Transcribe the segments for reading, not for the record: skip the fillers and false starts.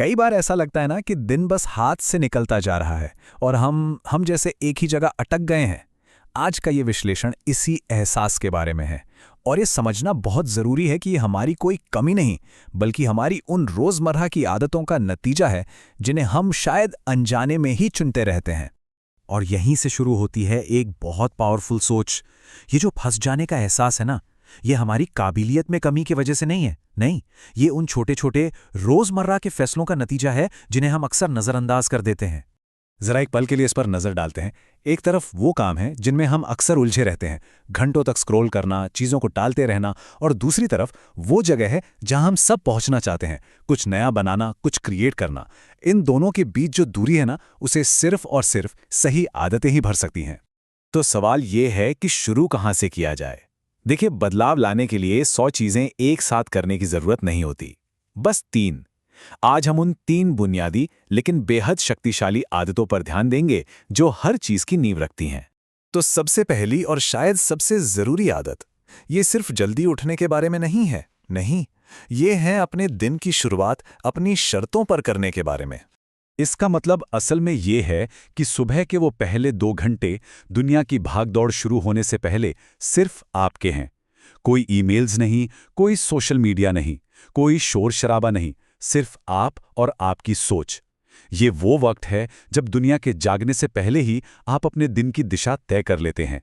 कई बार ऐसा लगता है ना कि दिन बस हाथ से निकलता जा रहा है और हम जैसे एक ही जगह अटक गए हैं। आज का ये विश्लेषण इसी एहसास के बारे में है और ये समझना बहुत ज़रूरी है कि ये हमारी कोई कमी नहीं, बल्कि हमारी उन रोज़मर्रा की आदतों का नतीजा है जिन्हें हम शायद अनजाने में ही चुनते रहते हैं। और यहीं से शुरू होती है एक बहुत पावरफुल सोच। ये जो फंस जाने का एहसास है ना, ये हमारी काबिलियत में कमी की वजह से नहीं है। नहीं, ये उन छोटे छोटे रोजमर्रा के फैसलों का नतीजा है जिन्हें हम अक्सर नजरअंदाज कर देते हैं। जरा एक पल के लिए इस पर नजर डालते हैं। एक तरफ वो काम है जिनमें हम अक्सर उलझे रहते हैं, घंटों तक स्क्रॉल करना, चीजों को टालते रहना, और दूसरी तरफ वो जगह है जहां हम सब पहुंचना चाहते हैं, कुछ नया बनाना, कुछ क्रिएट करना। इन दोनों के बीच जो दूरी है ना, उसे सिर्फ और सिर्फ सही आदतें ही भर सकती हैं। तो सवाल ये है कि शुरू कहां से किया जाए। देखिए, बदलाव लाने के लिए 100 चीजें एक साथ करने की जरूरत नहीं होती, बस 3। आज हम उन 3 बुनियादी लेकिन बेहद शक्तिशाली आदतों पर ध्यान देंगे जो हर चीज की नींव रखती हैं। तो सबसे पहली और शायद सबसे जरूरी आदत, ये सिर्फ जल्दी उठने के बारे में नहीं है। नहीं, ये है अपने दिन की शुरुआत अपनी शर्तों पर करने के बारे में। इसका मतलब असल में ये है कि सुबह के वो पहले 2 घंटे दुनिया की भागदौड़ शुरू होने से पहले सिर्फ आपके हैं। कोई ईमेल्स नहीं, कोई सोशल मीडिया नहीं, कोई शोर शराबा नहीं, सिर्फ आप और आपकी सोच। ये वो वक्त है जब दुनिया के जागने से पहले ही आप अपने दिन की दिशा तय कर लेते हैं।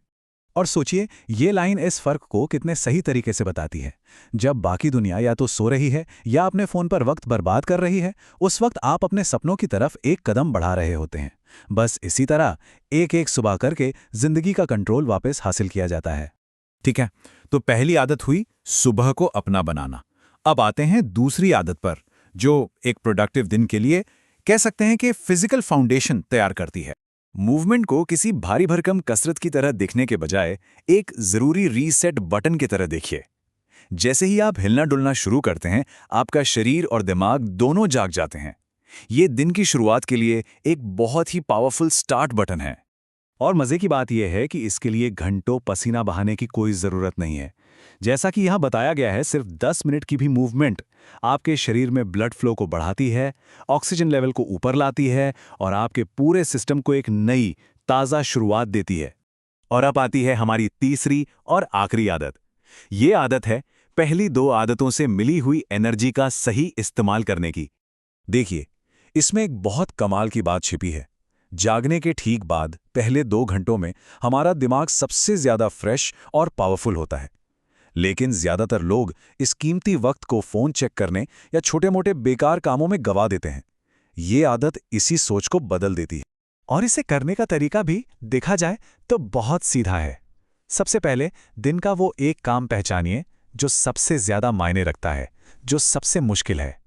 और सोचिए, ये लाइन इस फर्क को कितने सही तरीके से बताती है। जब बाकी दुनिया या तो सो रही है या अपने फोन पर वक्त बर्बाद कर रही है, उस वक्त आप अपने सपनों की तरफ एक कदम बढ़ा रहे होते हैं। बस इसी तरह एक एक सुबह करके जिंदगी का कंट्रोल वापस हासिल किया जाता है। ठीक है, तो पहली आदत हुई सुबह को अपना बनाना। अब आते हैं दूसरी आदत पर, जो एक प्रोडक्टिव दिन के लिए कह सकते हैं कि फिजिकल फाउंडेशन तैयार करती है। मूवमेंट को किसी भारी भरकम कसरत की तरह दिखने के बजाय एक जरूरी रीसेट बटन की तरह देखिए। जैसे ही आप हिलना डुलना शुरू करते हैं, आपका शरीर और दिमाग दोनों जाग जाते हैं। ये दिन की शुरुआत के लिए एक बहुत ही पावरफुल स्टार्ट बटन है। और मजे की बात यह है कि इसके लिए घंटों पसीना बहाने की कोई जरूरत नहीं है। जैसा कि यहां बताया गया है, सिर्फ 10 मिनट की भी मूवमेंट आपके शरीर में ब्लड फ्लो को बढ़ाती है, ऑक्सीजन लेवल को ऊपर लाती है और आपके पूरे सिस्टम को एक नई ताज़ा शुरुआत देती है। और अब आती है हमारी तीसरी और आखिरी आदत। ये आदत है पहली 2 आदतों से मिली हुई एनर्जी का सही इस्तेमाल करने की। देखिए, इसमें एक बहुत कमाल की बात छिपी है। जागने के ठीक बाद पहले 2 घंटों में हमारा दिमाग सबसे ज्यादा फ्रेश और पावरफुल होता है। लेकिन ज्यादातर लोग इस कीमती वक्त को फोन चेक करने या छोटे-मोटे बेकार कामों में गवा देते हैं। ये आदत इसी सोच को बदल देती है। और इसे करने का तरीका भी देखा जाए तो बहुत सीधा है। सबसे पहले दिन का वो एक काम पहचानिए जो सबसे ज्यादा मायने रखता है, जो सबसे मुश्किल है।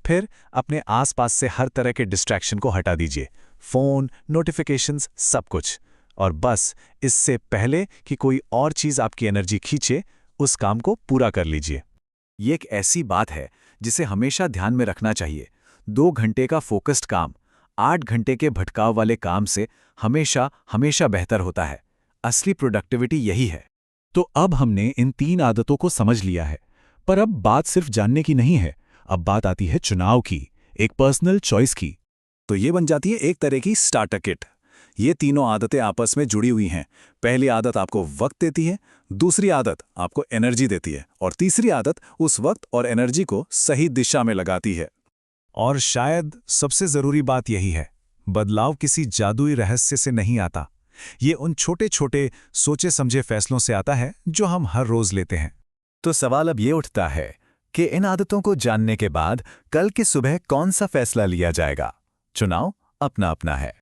फिर अपने आसपास से हर तरह के डिस्ट्रैक्शन को हटा दीजिए, फोन, नोटिफिकेशंस, सब कुछ। और बस इससे पहले कि कोई और चीज आपकी एनर्जी खींचे, उस काम को पूरा कर लीजिए। ये एक ऐसी बात है जिसे हमेशा ध्यान में रखना चाहिए। 2 घंटे का फोकस्ड काम 8 घंटे के भटकाव वाले काम से हमेशा हमेशा बेहतर होता है। असली प्रोडक्टिविटी यही है। तो अब हमने इन 3 आदतों को समझ लिया है, पर अब बात सिर्फ जानने की नहीं है। अब बात आती है चुनाव की, एक पर्सनल चॉइस की। तो ये बन जाती है एक तरह की स्टार्टर किट। ये तीनों आदतें आपस में जुड़ी हुई हैं। पहली आदत आपको वक्त देती है, दूसरी आदत आपको एनर्जी देती है, और तीसरी आदत उस वक्त और एनर्जी को सही दिशा में लगाती है। और शायद सबसे जरूरी बात यही है, बदलाव किसी जादुई रहस्य से नहीं आता। ये उन छोटे छोटे सोचे समझे फैसलों से आता है जो हम हर रोज लेते हैं। तो सवाल अब ये उठता है कि इन आदतों को जानने के बाद कल की सुबह कौन सा फैसला लिया जाएगा? चुनाव अपना अपना है।